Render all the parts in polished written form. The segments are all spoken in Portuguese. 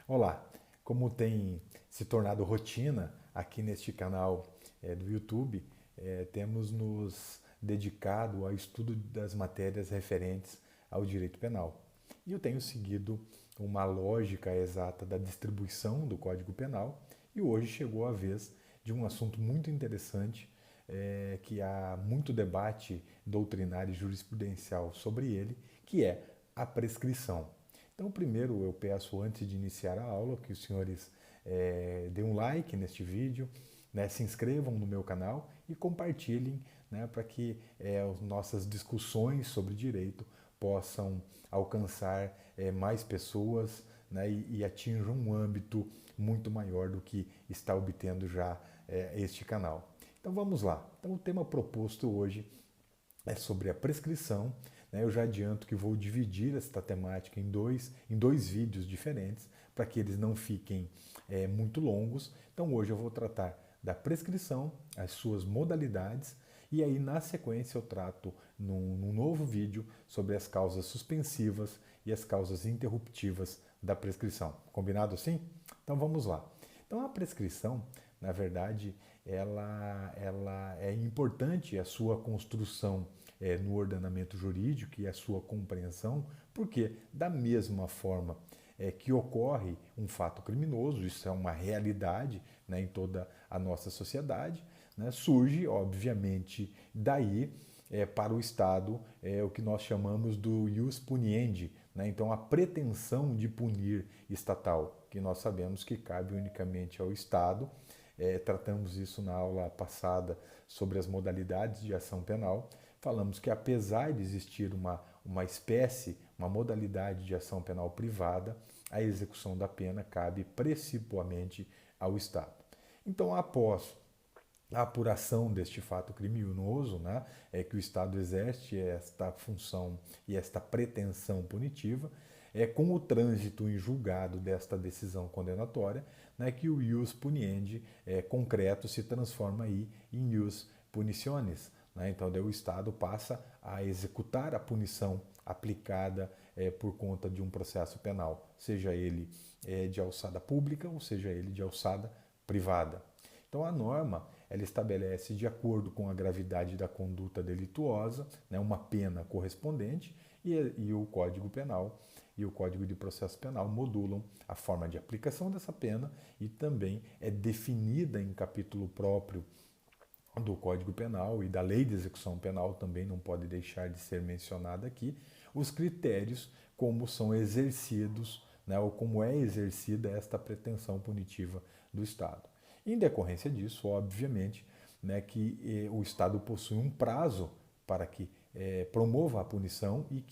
Olá, como tem se tornado rotina aqui neste canal do YouTube, temos nos dedicado ao estudo das matérias referentes ao direito penal. E eu tenho seguido uma lógica exata da distribuição do Código Penal e hoje chegou a vez de um assunto muito interessante que há muito debate doutrinário e jurisprudencial sobre ele, que é a prescrição. Então, primeiro eu peço, antes de iniciar a aula, que os senhores deem um like neste vídeo, né, se inscrevam no meu canal e compartilhem, né, para que as nossas discussões sobre direito possam alcançar mais pessoas, né, e atinjam um âmbito muito maior do que está obtendo já este canal. Então vamos lá. Então, o tema proposto hoje é sobre a prescrição. Eu já adianto que vou dividir esta temática em dois vídeos diferentes, para que eles não fiquem muito longos. Então hoje eu vou tratar da prescrição, as suas modalidades, e aí na sequência eu trato num novo vídeo sobre as causas suspensivas e as causas interruptivas da prescrição. Combinado assim? Então vamos lá. Então a prescrição, na verdade, ela é importante a sua construção no ordenamento jurídico e a sua compreensão, porque da mesma forma que ocorre um fato criminoso, isso é uma realidade, né, em toda a nossa sociedade, né, surge, obviamente, daí para o Estado o que nós chamamos do ius puniendi, né? Então a pretensão de punir estatal, que nós sabemos que cabe unicamente ao Estado. Tratamos isso na aula passada sobre as modalidades de ação penal. Falamos que apesar de existir uma modalidade de ação penal privada, a execução da pena cabe principalmente ao Estado. Então, após a apuração deste fato criminoso, né, é que o Estado exerce esta função e esta pretensão punitiva, com o trânsito em julgado desta decisão condenatória, né, que o ius puniendi concreto se transforma aí em ius punitionis. Né? Então, daí o Estado passa a executar a punição aplicada por conta de um processo penal, seja ele de alçada pública ou seja ele de alçada privada. Então a norma ela estabelece, de acordo com a gravidade da conduta delituosa, né, uma pena correspondente, e o Código Penal e o Código de Processo Penal modulam a forma de aplicação dessa pena, e também é definida em capítulo próprio do Código Penal e da Lei de Execução Penal, também não pode deixar de ser mencionada aqui, os critérios como são exercidos, né, ou como é exercida esta pretensão punitiva do Estado. Em decorrência disso, obviamente, né, que o Estado possui um prazo para que promova a punição e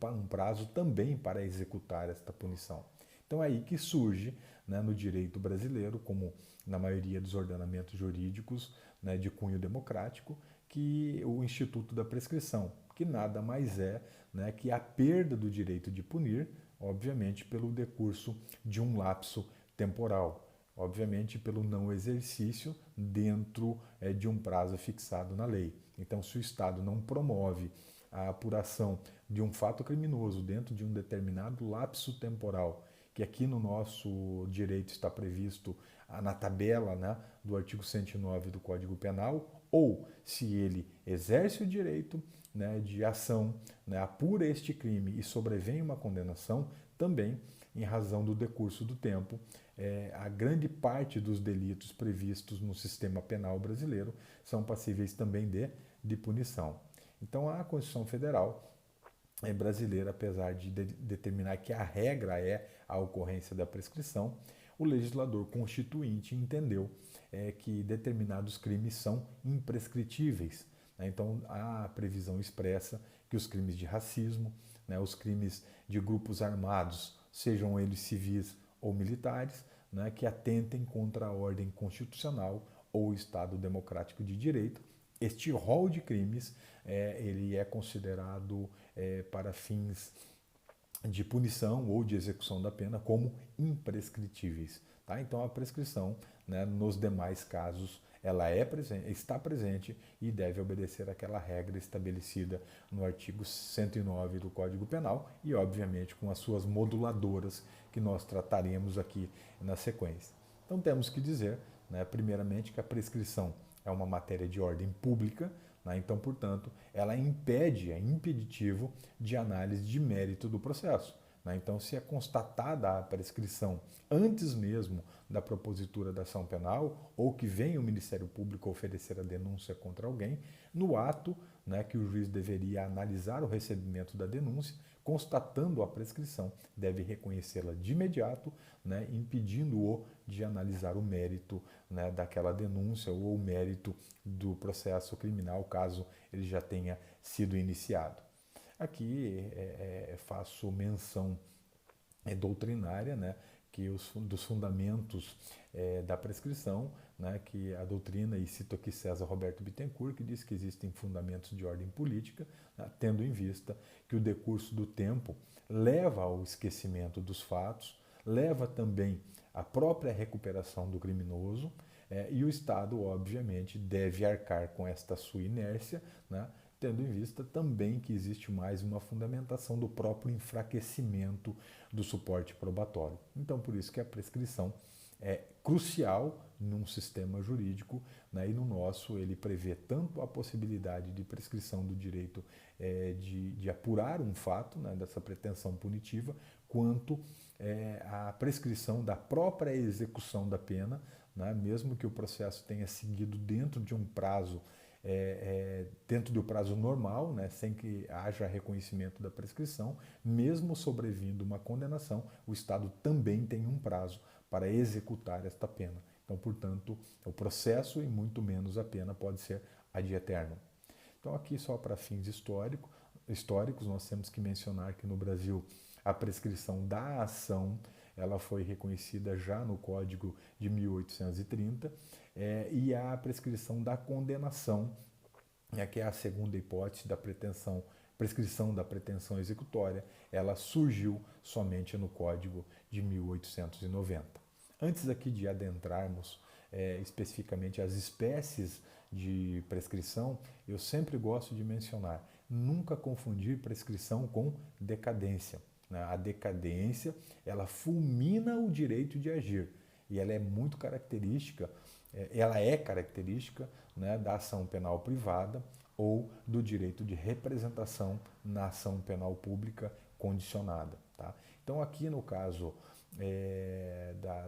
um prazo também para executar esta punição. Então é aí que surge, né, no direito brasileiro, como na maioria dos ordenamentos jurídicos, né, de cunho democrático, que o Instituto da Prescrição, que nada mais é, né, que a perda do direito de punir, obviamente pelo decurso de um lapso temporal, obviamente pelo não exercício dentro de um prazo fixado na lei. Então, se o Estado não promove a apuração de um fato criminoso dentro de um determinado lapso temporal, que aqui no nosso direito está previsto na tabela, né, do artigo 109 do Código Penal, ou se ele exerce o direito, né, de ação, né, apura este crime e sobrevém uma condenação, também em razão do decurso do tempo, a grande parte dos delitos previstos no sistema penal brasileiro são passíveis também de punição. Então a Constituição Federal brasileira, apesar de determinar que a regra é a ocorrência da prescrição, o legislador constituinte entendeu que determinados crimes são imprescritíveis. Né? Então há a previsão expressa que os crimes de racismo, né, os crimes de grupos armados, sejam eles civis ou militares, né, que atentem contra a ordem constitucional ou o Estado democrático de direito, este rol de crimes ele é considerado para fins de punição ou de execução da pena como imprescritíveis. Tá? Então a prescrição, né, nos demais casos ela está presente e deve obedecer àquela regra estabelecida no artigo 109 do Código Penal e, obviamente, com as suas moduladoras que nós trataremos aqui na sequência. Então, temos que dizer, né, primeiramente, que a prescrição é uma matéria de ordem pública, né, então, portanto, ela impede, é impeditivo de análise de mérito do processo. Então, se é constatada a prescrição antes mesmo da propositura da ação penal ou que venha o Ministério Público oferecer a denúncia contra alguém, no ato, né, que o juiz deveria analisar o recebimento da denúncia, constatando a prescrição, deve reconhecê-la de imediato, né, impedindo-o de analisar o mérito, né, daquela denúncia ou o mérito do processo criminal, caso ele já tenha sido iniciado. Aqui faço menção doutrinária, né, que dos fundamentos da prescrição, né, que a doutrina, e cito aqui César Roberto Bittencourt, que diz que existem fundamentos de ordem política, né, tendo em vista que o decurso do tempo leva ao esquecimento dos fatos, leva também à própria recuperação do criminoso, e o Estado, obviamente, deve arcar com esta sua inércia, né, tendo em vista também que existe mais uma fundamentação do próprio enfraquecimento do suporte probatório. Então, por isso que a prescrição é crucial num sistema jurídico, né, e no nosso ele prevê tanto a possibilidade de prescrição do direito de apurar um fato, né, dessa pretensão punitiva, quanto a prescrição da própria execução da pena, né, mesmo que o processo tenha seguido dentro de um prazo dentro do prazo normal, né, sem que haja reconhecimento da prescrição, mesmo sobrevindo uma condenação, o Estado também tem um prazo para executar esta pena. Então, portanto, o processo e muito menos a pena pode ser ad eternum. Então, aqui só para fins históricos, nós temos que mencionar que no Brasil a prescrição da ação ela foi reconhecida já no Código de 1830, e a prescrição da condenação, que é a segunda hipótese da prescrição da pretensão executória, ela surgiu somente no Código de 1890. Antes aqui de adentrarmos especificamente as espécies de prescrição, eu sempre gosto de mencionar, nunca confundir prescrição com decadência. A decadência, ela fulmina o direito de agir e ela é muito característica, né, da ação penal privada ou do direito de representação na ação penal pública condicionada. Tá? Então, aqui no caso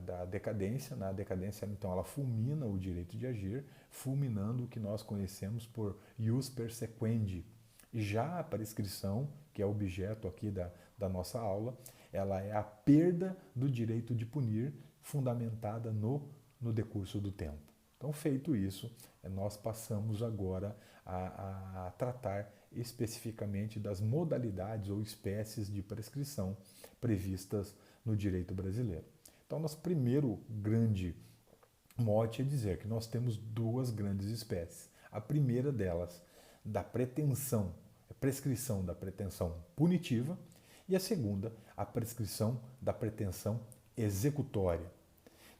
da decadência, a decadência, então, ela fulmina o direito de agir, fulminando o que nós conhecemos por ius persequendi. Já a prescrição, que é objeto aqui da nossa aula, ela é a perda do direito de punir, fundamentada no decurso do tempo. Então, feito isso, nós passamos agora a tratar especificamente das modalidades ou espécies de prescrição previstas no direito brasileiro. Então, nosso primeiro grande mote é dizer que nós temos duas grandes espécies. A primeira delas, da prescrição da pretensão punitiva, e a segunda, a prescrição da pretensão executória.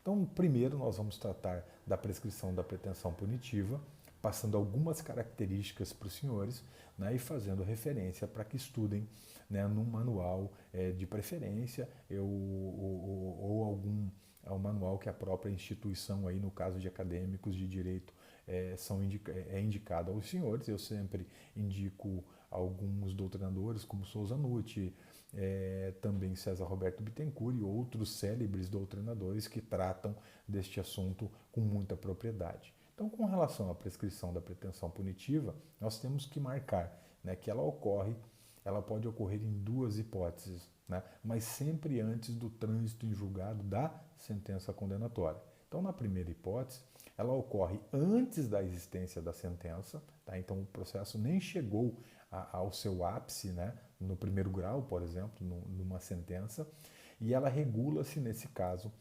Então, primeiro nós vamos tratar da prescrição da pretensão punitiva, passando algumas características para os senhores, né, e fazendo referência para que estudem, né, num manual de preferência ou algum manual que a própria instituição, aí, no caso de acadêmicos de direito, é indicado aos senhores. Eu sempre indico alguns doutrinadores, como Souza Nutti, também César Roberto Bittencourt e outros célebres doutrinadores que tratam deste assunto com muita propriedade. Então, com relação à prescrição da pretensão punitiva, nós temos que marcar, né, que ela pode ocorrer em duas hipóteses, né, mas sempre antes do trânsito em julgado da sentença condenatória. Então, na primeira hipótese, ela ocorre antes da existência da sentença, tá? Então o processo nem chegou ao seu ápice, né, no primeiro grau, por exemplo, numa sentença, e ela regula-se, nesse caso,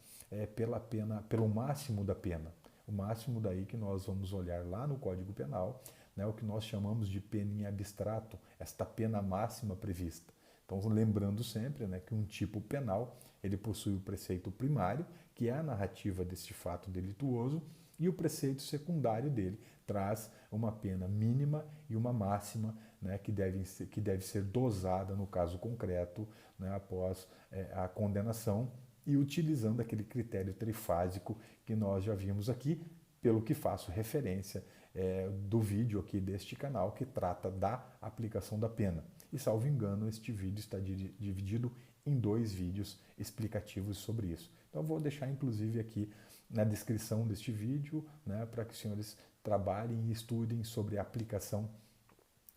pelo máximo da pena. O máximo daí que nós vamos olhar lá no Código Penal, né, o que nós chamamos de pena em abstrato, esta pena máxima prevista. Então, lembrando sempre, né, que um tipo penal ele possui o preceito primário, que é a narrativa deste fato delituoso, E o preceito secundário dele traz uma pena mínima e uma máxima, né, que deve ser dosada no caso concreto, né, após a condenação, e utilizando aquele critério trifásico que nós já vimos aqui, pelo que faço referência do vídeo aqui deste canal que trata da aplicação da pena. E salvo engano, este vídeo está dividido em 2 vídeos explicativos sobre isso. Então vou deixar inclusive aqui na descrição deste vídeo, né, para que os senhores trabalhem e estudem sobre a aplicação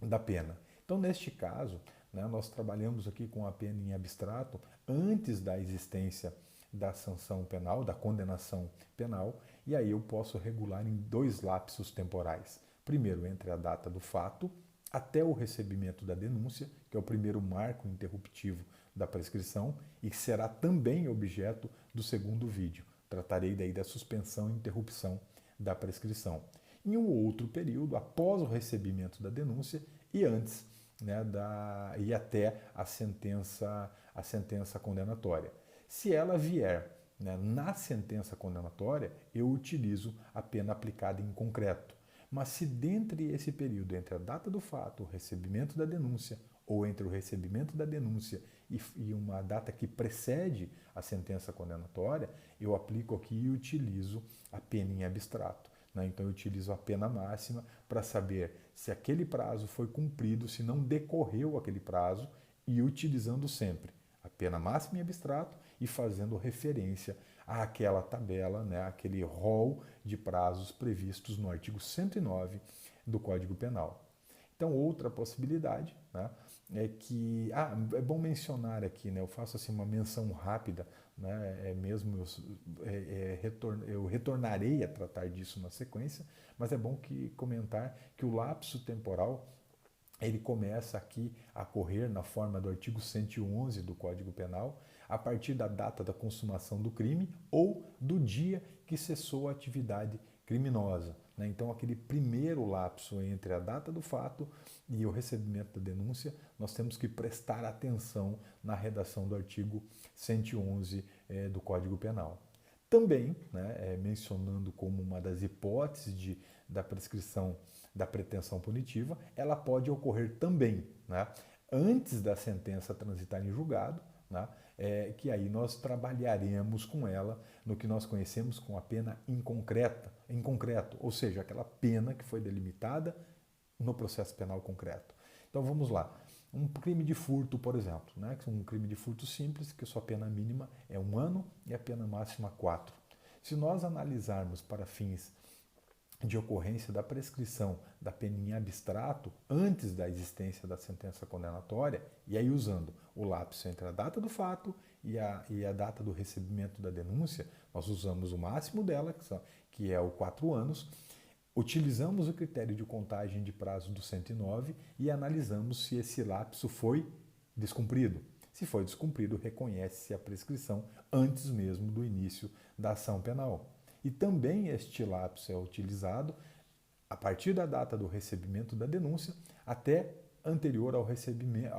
da pena. Então neste caso, né, nós trabalhamos aqui com a pena em abstrato antes da existência da sanção penal, da condenação penal, e aí eu posso regular em 2 lapsos temporais. Primeiro, entre a data do fato até o recebimento da denúncia, que é o primeiro marco interruptivo da prescrição e que será também objeto do segundo vídeo. Tratarei daí da suspensão e interrupção da prescrição. Em um outro período, após o recebimento da denúncia e antes, né, e até a sentença condenatória. Se ela vier, né, na sentença condenatória, eu utilizo a pena aplicada em concreto. Mas se dentre esse período, entre a data do fato, o recebimento da denúncia, ou entre o recebimento da denúncia e uma data que precede a sentença condenatória, eu aplico aqui e utilizo a pena em abstrato. Né? Então eu utilizo a pena máxima para saber se aquele prazo foi cumprido, se não decorreu aquele prazo, e utilizando sempre a pena máxima em abstrato e fazendo referência àquela tabela, né, aquele rol de prazos previstos no artigo 109 do Código Penal. Então, outra possibilidade, né, é que... é bom mencionar aqui, né, eu faço assim uma menção rápida, né, eu retornarei a tratar disso na sequência, mas é bom comentar que o lapso temporal ele começa aqui a correr na forma do artigo 111 do Código Penal, a partir da data da consumação do crime ou do dia que cessou a atividade criminosa. Né? Então, aquele primeiro lapso entre a data do fato e o recebimento da denúncia, nós temos que prestar atenção na redação do artigo 111 do Código Penal. Também, né, mencionando como uma das hipóteses da prescrição da pretensão punitiva, ela pode ocorrer também, né, antes da sentença transitar em julgado, né, que aí nós trabalharemos com ela no que nós conhecemos como a pena em concreto, ou seja, aquela pena que foi delimitada no processo penal concreto. Então vamos lá. Um crime de furto, por exemplo, né? Um crime de furto simples, que sua pena mínima é 1 ano e a pena máxima 4. Se nós analisarmos para fins de ocorrência da prescrição da pena em abstrato antes da existência da sentença condenatória, e aí usando o lapso entre a data do fato e a data do recebimento da denúncia, nós usamos o máximo dela, que é o 4 anos, utilizamos o critério de contagem de prazo do 109 e analisamos se esse lapso foi descumprido. Se foi descumprido, reconhece-se a prescrição antes mesmo do início da ação penal. E também este lapso é utilizado a partir da data do recebimento da denúncia até anterior ao recebimento,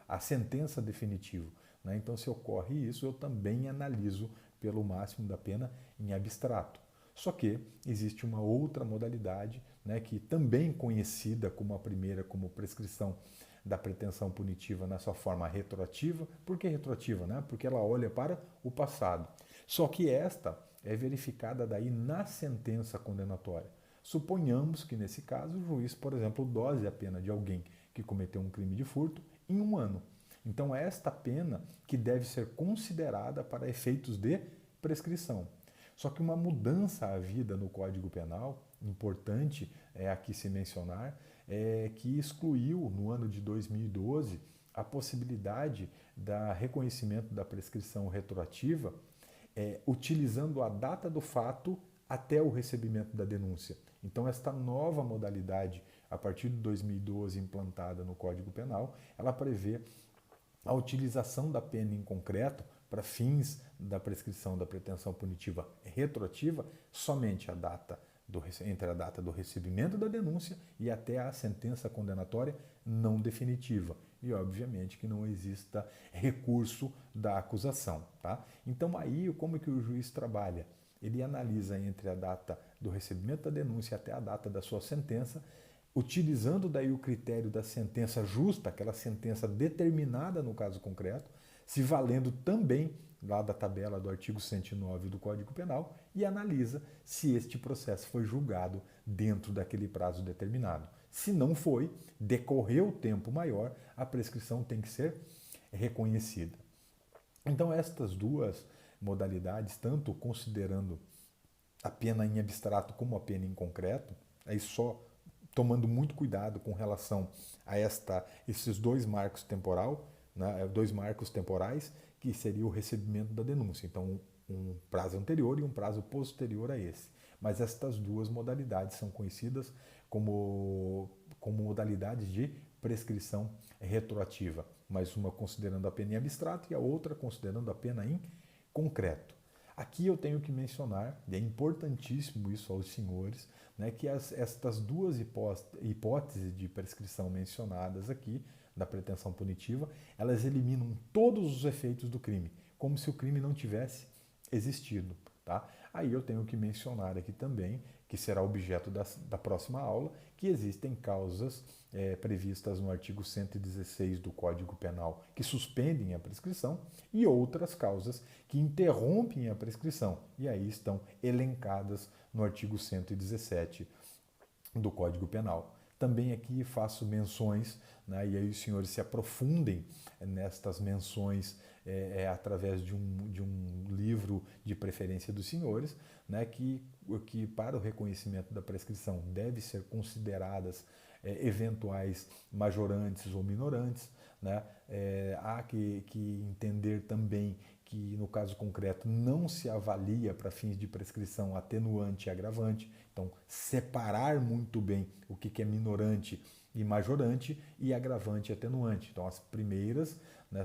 à sentença definitiva. Né? Então, se ocorre isso, eu também analiso pelo máximo da pena em abstrato. Só que existe uma outra modalidade, né, que também conhecida como a primeira, como prescrição da pretensão punitiva na sua forma retroativa. Por que retroativa? Né? Porque ela olha para o passado. Só que esta é verificada daí na sentença condenatória. Suponhamos que nesse caso o juiz, por exemplo, dose a pena de alguém que cometeu um crime de furto em 1 ano. Então é esta pena que deve ser considerada para efeitos de prescrição. Só que uma mudança havida no Código Penal, importante aqui se mencionar, é que excluiu no ano de 2012 a possibilidade da reconhecimento da prescrição retroativa utilizando a data do fato até o recebimento da denúncia. Então esta nova modalidade, a partir de 2012 implantada no Código Penal, ela prevê a utilização da pena em concreto para fins da prescrição da pretensão punitiva retroativa somente entre a data do recebimento da denúncia e até a sentença condenatória não definitiva. E, obviamente, que não exista recurso da acusação. Tá? Então, aí, como é que o juiz trabalha? Ele analisa entre a data do recebimento da denúncia até a data da sua sentença, utilizando daí o critério da sentença justa, aquela sentença determinada no caso concreto, se valendo também lá da tabela do artigo 109 do Código Penal e analisa se este processo foi julgado dentro daquele prazo determinado. Se não foi, decorreu tempo maior, a prescrição tem que ser reconhecida. Então, estas duas modalidades, tanto considerando a pena em abstrato como a pena em concreto, aí só tomando muito cuidado com relação a esses dois marcos dois marcos temporais, que seria o recebimento da denúncia. Então, um prazo anterior e um prazo posterior a esse. Mas estas duas modalidades são conhecidas como modalidades de prescrição retroativa, mas uma considerando a pena em abstrato e a outra considerando a pena em concreto. Aqui eu tenho que mencionar, e é importantíssimo isso aos senhores, né, que estas duas hipóteses de prescrição mencionadas aqui, da pretensão punitiva, elas eliminam todos os efeitos do crime, como se o crime não tivesse existido. Tá? Aí eu tenho que mencionar aqui também, que será objeto da próxima aula, que existem causas previstas no artigo 116 do Código Penal que suspendem a prescrição e outras causas que interrompem a prescrição. E aí estão elencadas no artigo 117 do Código Penal. Também aqui faço menções, né, e aí os senhores se aprofundem nestas menções através de um livro de preferência dos senhores, né, que para o reconhecimento da prescrição deve ser consideradas eventuais majorantes ou minorantes. Né? Há que entender também que no caso concreto não se avalia para fins de prescrição atenuante e agravante. Então, separar muito bem o que é minorante e majorante e agravante e atenuante. Então, as primeiras, né,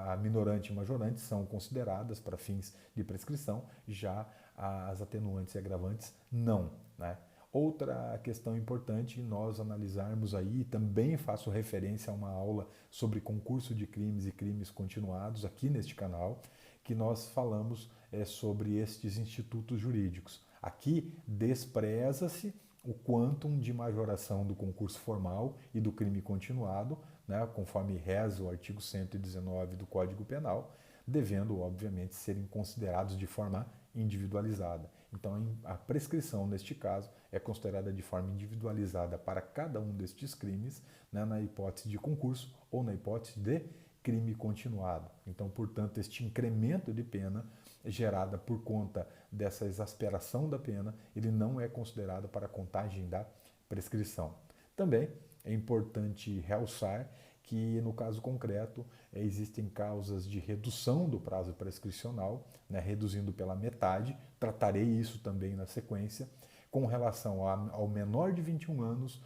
a minorante e majorante são consideradas para fins de prescrição, já as atenuantes e agravantes não. Né? Outra questão importante nós analisarmos aí, também faço referência a uma aula sobre concurso de crimes e crimes continuados aqui neste canal, que nós falamos sobre estes institutos jurídicos. Aqui despreza-se o quantum de majoração do concurso formal e do crime continuado, né, conforme reza o artigo 119 do Código Penal, devendo, obviamente, serem considerados de forma individualizada. Então, a prescrição, neste caso, é considerada de forma individualizada para cada um destes crimes, né, na hipótese de concurso ou na hipótese de crime continuado. Então, portanto, este incremento de pena gerada por conta dessa exasperação da pena, ele não é considerado para a contagem da prescrição. Também é importante realçar que, no caso concreto, existem causas de redução do prazo prescricional, né, reduzindo pela metade, tratarei isso também na sequência, com relação ao menor de 21 anos,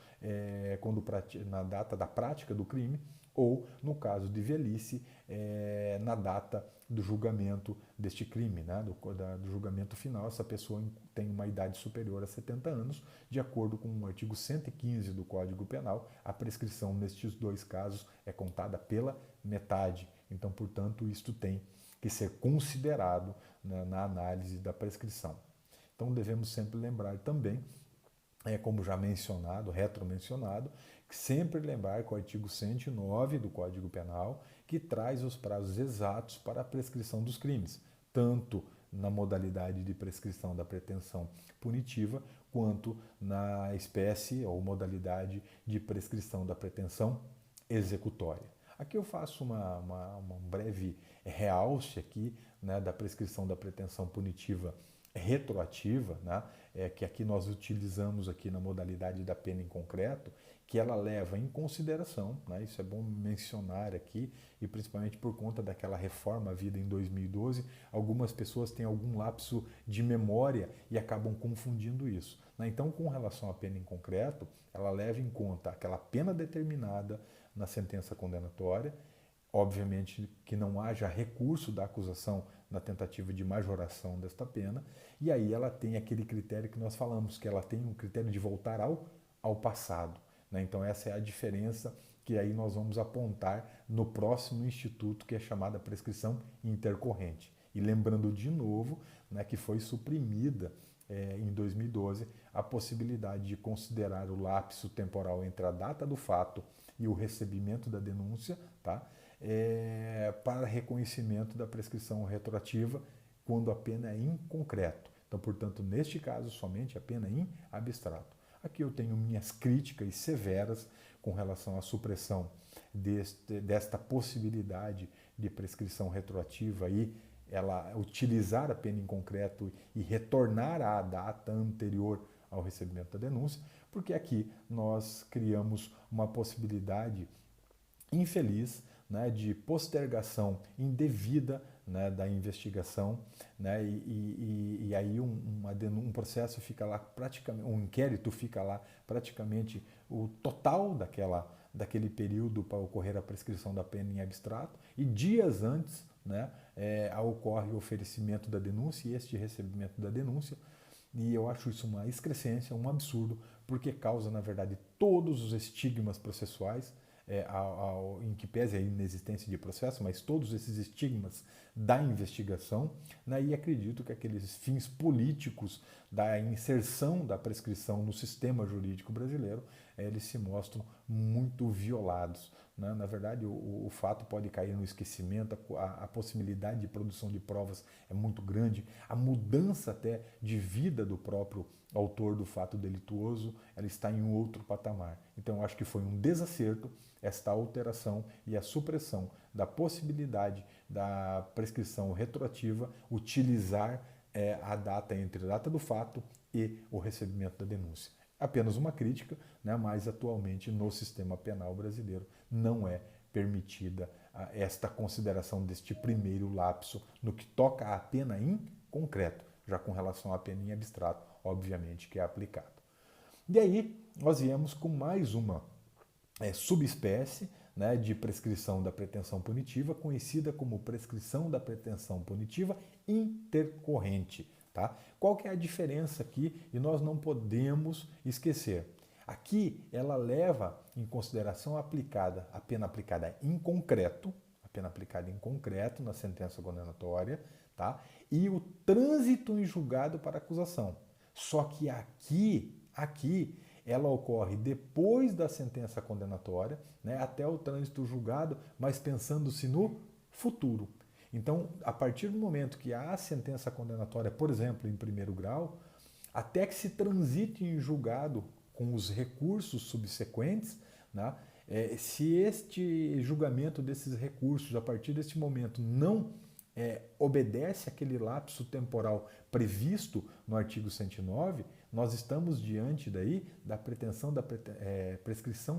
na data da prática do crime, ou, no caso de velhice, na data do julgamento deste crime, né, do julgamento final. Essa pessoa tem uma idade superior a 70 anos, de acordo com o artigo 115 do Código Penal, a prescrição nestes dois casos é contada pela metade. Então, portanto, isto tem que ser considerado, né, na análise da prescrição. Então, devemos sempre lembrar também, como já mencionado, retromencionado, sempre lembrar que o artigo 109 do Código Penal, que traz os prazos exatos para a prescrição dos crimes, tanto na modalidade de prescrição da pretensão punitiva, quanto na espécie ou modalidade de prescrição da pretensão executória. Aqui eu faço um breve realce aqui, né, da prescrição da pretensão punitiva retroativa, né, que aqui nós utilizamos aqui na modalidade da pena em concreto, que ela leva em consideração, né, isso é bom mencionar aqui, e principalmente por conta daquela reforma vida em 2012, algumas pessoas têm algum lapso de memória e acabam confundindo isso. Né? Então, com relação à pena em concreto, ela leva em conta aquela pena determinada na sentença condenatória, obviamente que não haja recurso da acusação na tentativa de majoração desta pena, e aí ela tem aquele critério que nós falamos, que ela tem um critério de voltar ao passado. Né? Então essa é a diferença que aí nós vamos apontar no próximo instituto, que é chamada prescrição intercorrente. E lembrando de novo, né, que foi suprimida em 2012, a possibilidade de considerar o lapso temporal entre a data do fato e o recebimento da denúncia, tá? Para reconhecimento da prescrição retroativa quando a pena é em concreto. Então, portanto, neste caso, somente a pena em abstrato. Aqui eu tenho minhas críticas severas com relação à supressão desta possibilidade de prescrição retroativa e ela utilizar a pena em concreto e retornar à data anterior ao recebimento da denúncia, porque aqui nós criamos uma possibilidade infeliz, né, de postergação indevida, né, da investigação, né, e aí um processo fica lá praticamente, um inquérito fica lá praticamente o total daquele período para ocorrer a prescrição da pena em abstrato, e dias antes, né, ocorre o oferecimento da denúncia e este recebimento da denúncia. E eu acho isso uma excrescência, um absurdo, porque causa, na verdade, todos os estigmas processuais, em que pese a inexistência de processo, mas todos esses estigmas da investigação, né, e acredito que aqueles fins políticos da inserção da prescrição no sistema jurídico brasileiro, eles se mostram muito violados, né? Na verdade, o fato pode cair no esquecimento, a possibilidade de produção de provas é muito grande, a mudança até de vida do próprio autor do fato delituoso, ela está em um outro patamar. Então, eu acho que foi um desacerto esta alteração e a supressão da possibilidade da prescrição retroativa utilizar a data entre a data do fato e o recebimento da denúncia. Apenas uma crítica, né, mas atualmente no sistema penal brasileiro não é permitida esta consideração deste primeiro lapso no que toca à pena em concreto, já com relação à pena em abstrato, obviamente que é aplicado. E aí nós viemos com mais uma subespécie, né, de prescrição da pretensão punitiva, conhecida como prescrição da pretensão punitiva intercorrente. Tá? Qual que é a diferença aqui? E nós não podemos esquecer. Aqui ela leva em consideração a pena aplicada em concreto, na sentença condenatória, tá? E o trânsito em julgado para acusação. Só que aqui ela ocorre depois da sentença condenatória, né, até o trânsito julgado, mas pensando-se no futuro. Então, a partir do momento que há a sentença condenatória, por exemplo, em primeiro grau, até que se transite em julgado com os recursos subsequentes, né, se este julgamento desses recursos, a partir deste momento, não obedece àquele lapso temporal previsto no artigo 109, nós estamos diante daí da prescrição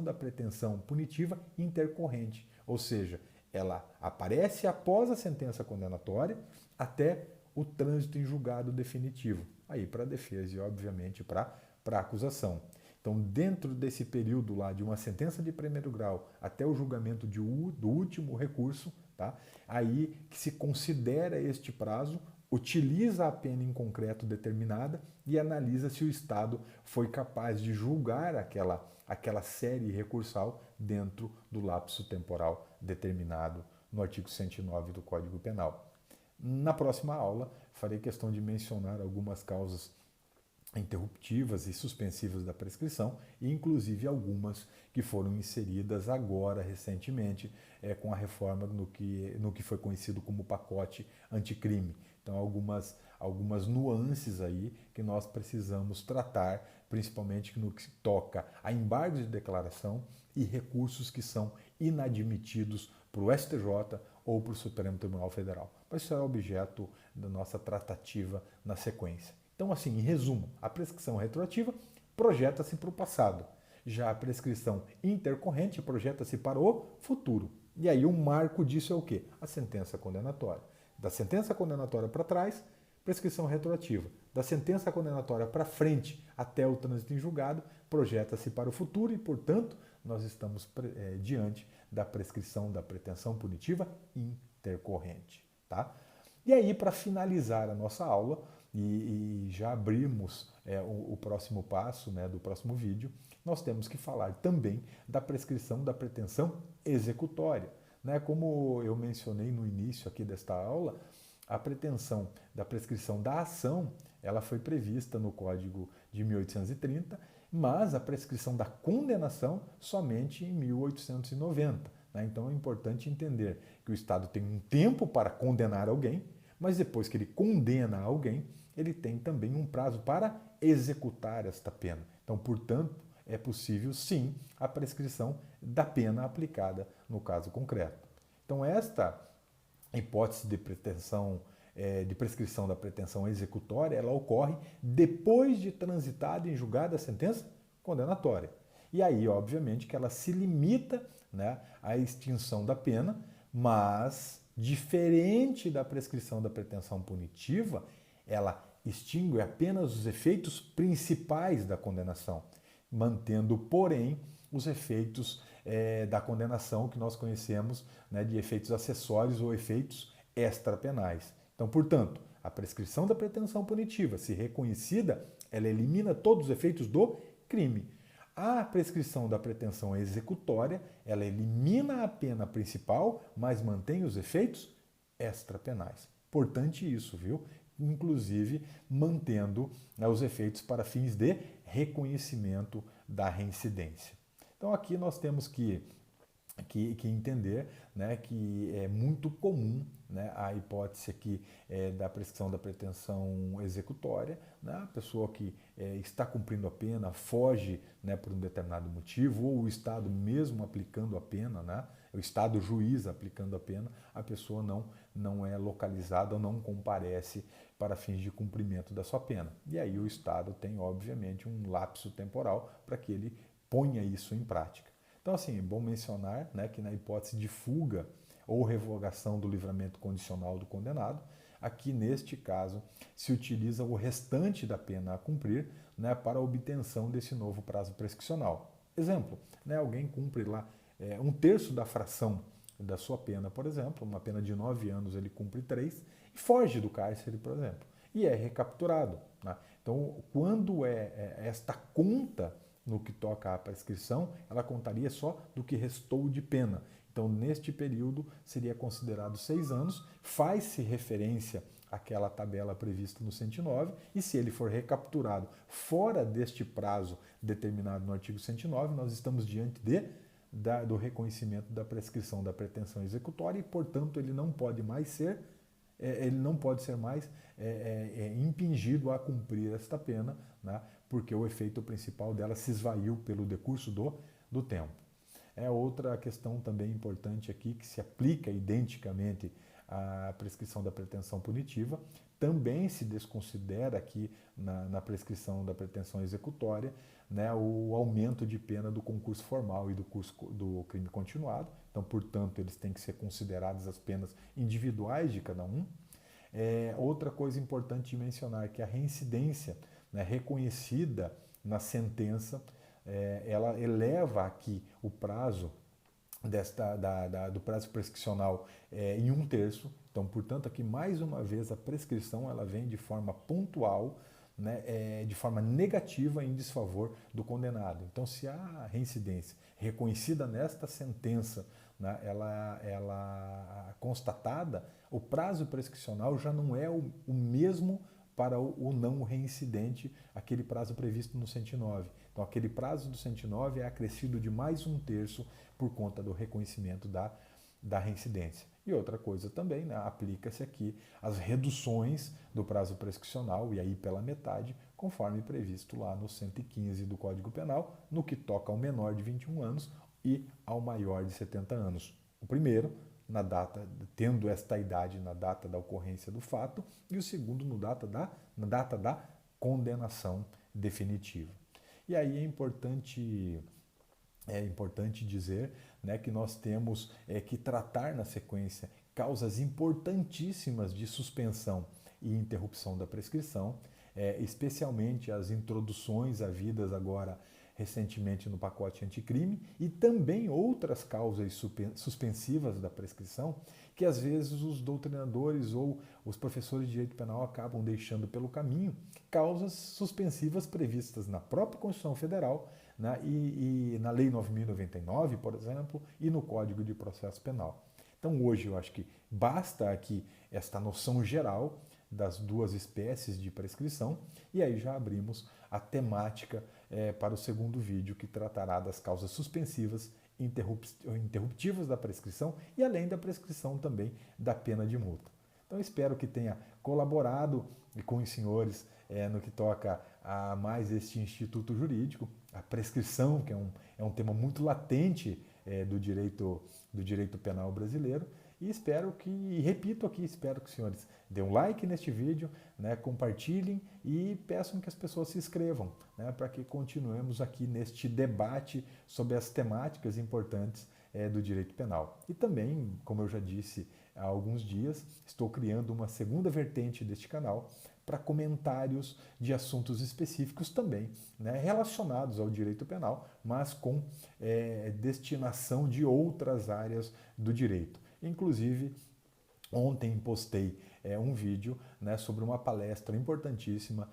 da pretensão punitiva intercorrente, ou seja, ela aparece após a sentença condenatória até o trânsito em julgado definitivo, aí para a defesa e obviamente para a acusação. Então, dentro desse período lá de uma sentença de primeiro grau até o julgamento do último recurso, tá? Aí que se considera este prazo, utiliza a pena em concreto determinada e analisa se o Estado foi capaz de julgar aquela série recursal dentro do lapso temporal determinado no artigo 109 do Código Penal. Na próxima aula, farei questão de mencionar algumas causas interruptivas e suspensivas da prescrição, e inclusive algumas que foram inseridas agora, recentemente, com a reforma no que foi conhecido como pacote anticrime. Então, algumas nuances aí que nós precisamos tratar, principalmente no que toca a embargos de declaração e recursos que são inadmitidos para o STJ ou para o Supremo Tribunal Federal. Mas isso será objeto da nossa tratativa na sequência. Então, assim, em resumo, a prescrição retroativa projeta-se para o passado. Já a prescrição intercorrente projeta-se para o futuro. E aí o marco disso é o quê? A sentença condenatória. Da sentença condenatória para trás, prescrição retroativa. Da sentença condenatória para frente até o trânsito em julgado, projeta-se para o futuro e, portanto, nós estamos diante da prescrição da pretensão punitiva intercorrente. Tá? E aí, para finalizar a nossa aula, e já abrimos o próximo passo, né, do próximo vídeo, nós temos que falar também da prescrição da pretensão executória. Né? Como eu mencionei no início aqui desta aula, a pretensão da prescrição da ação, ela foi prevista no Código de 1830, mas a prescrição da condenação somente em 1890. Né? Então é importante entender que o Estado tem um tempo para condenar alguém, mas depois que ele condena alguém, ele tem também um prazo para executar esta pena. Então, portanto, é possível sim a prescrição da pena aplicada no caso concreto. Então, esta hipótese de pretensão de prescrição da pretensão executória, ela ocorre depois de transitada em julgada a sentença condenatória. E aí, obviamente, que ela se limita, né, à extinção da pena, mas, diferente da prescrição da pretensão punitiva, ela extingue apenas os efeitos principais da condenação, mantendo, porém, os efeitos da condenação que nós conhecemos, né, de efeitos acessórios ou efeitos extrapenais. Então, portanto, a prescrição da pretensão punitiva, se reconhecida, ela elimina todos os efeitos do crime. A prescrição da pretensão executória, ela elimina a pena principal, mas mantém os efeitos extrapenais. Importante isso, viu? Inclusive mantendo, né, os efeitos para fins de reconhecimento da reincidência. Então aqui nós temos que entender, né, que é muito comum, né, a hipótese aqui da prescrição da pretensão executória, né, a pessoa que está cumprindo a pena foge, né, por um determinado motivo, ou o Estado mesmo aplicando a pena, né, o Estado juiz aplicando a pena, a pessoa não é localizada ou não comparece para fins de cumprimento da sua pena. E aí o Estado tem, obviamente, um lapso temporal para que ele ponha isso em prática. Então, assim, é bom mencionar, né, que na hipótese de fuga ou revogação do livramento condicional do condenado, aqui neste caso se utiliza o restante da pena a cumprir, né, para a obtenção desse novo prazo prescricional. Exemplo, né, alguém cumpre lá um terço da fração da sua pena, por exemplo, uma pena de 9 anos ele cumpre 3 e foge do cárcere, por exemplo, e é recapturado. Né? Então, quando esta conta no que toca à prescrição, ela contaria só do que restou de pena. Então, neste período, seria considerado 6 anos, faz-se referência àquela tabela prevista no 109, e se ele for recapturado fora deste prazo determinado no artigo 109, nós estamos diante do reconhecimento da prescrição da pretensão executória e, portanto, ele não pode ser mais impingido a cumprir esta pena, né, porque o efeito principal dela se esvaiu pelo decurso do tempo. Outra questão também importante aqui, que se aplica identicamente à prescrição da pretensão punitiva, também se desconsidera aqui na prescrição da pretensão executória, né, o aumento de pena do concurso formal e do crime continuado. Então, portanto, eles têm que ser consideradas as penas individuais de cada um. Outra coisa importante de mencionar é que a reincidência, né, reconhecida na sentença, ela eleva aqui o prazo do prazo prescricional em 1/3. Então, portanto, aqui mais uma vez a prescrição ela vem de forma pontual, né, de forma negativa em desfavor do condenado. Então, se a reincidência reconhecida nesta sentença, né, ela constatada, o prazo prescricional já não é o mesmo para o não reincidente, aquele prazo previsto no 109. Então, aquele prazo do 109 é acrescido de mais 1/3 por conta do reconhecimento da reincidência. E outra coisa também, né, aplica-se aqui as reduções do prazo prescricional, e aí pela metade, conforme previsto lá no 115 do Código Penal, no que toca ao menor de 21 anos e ao maior de 70 anos. O primeiro, tendo esta idade na data da ocorrência do fato, e o segundo na data da condenação definitiva. E aí é importante dizer, né, que nós temos que tratar na sequência causas importantíssimas de suspensão e interrupção da prescrição, especialmente as introduções havidas agora recentemente no pacote anticrime, e também outras causas suspensivas da prescrição que às vezes os doutrinadores ou os professores de direito penal acabam deixando pelo caminho, causas suspensivas previstas na própria Constituição Federal, né, e na Lei 9.099, por exemplo, e no Código de Processo Penal. Então hoje eu acho que basta aqui esta noção geral das duas espécies de prescrição, e aí já abrimos a temática para o segundo vídeo, que tratará das causas suspensivas interruptivas da prescrição e, além da prescrição, também da pena de multa. Então espero que tenha colaborado com os senhores no que toca a mais este instituto jurídico, a prescrição, que é um tema muito latente do direito penal brasileiro. E repito aqui, espero que os senhores dêem um like neste vídeo, né, compartilhem e peçam que as pessoas se inscrevam, né, para que continuemos aqui neste debate sobre as temáticas importantes do direito penal. E também, como eu já disse há alguns dias, estou criando uma segunda vertente deste canal para comentários de assuntos específicos também, né, relacionados ao direito penal, mas com destinação de outras áreas do direito. Inclusive, ontem postei um vídeo, né, sobre uma palestra importantíssima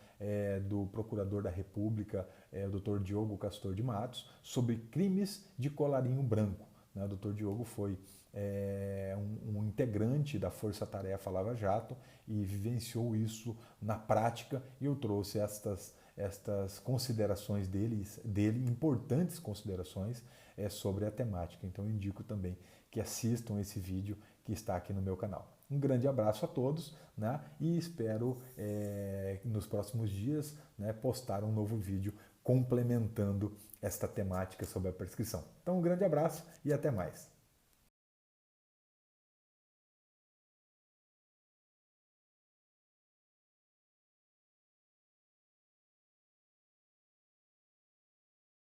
do Procurador da República, Dr. Diogo Castor de Matos, sobre crimes de colarinho branco. O Dr. Diogo foi um integrante da Força Tarefa Lava Jato e vivenciou isso na prática, e eu trouxe estas considerações dele, importantes considerações sobre a temática. Então eu indico também que assistam esse vídeo que está aqui no meu canal. Um grande abraço a todos, né? E espero nos próximos dias, né, postar um novo vídeo complementando esta temática sobre a prescrição. Então um grande abraço e até mais.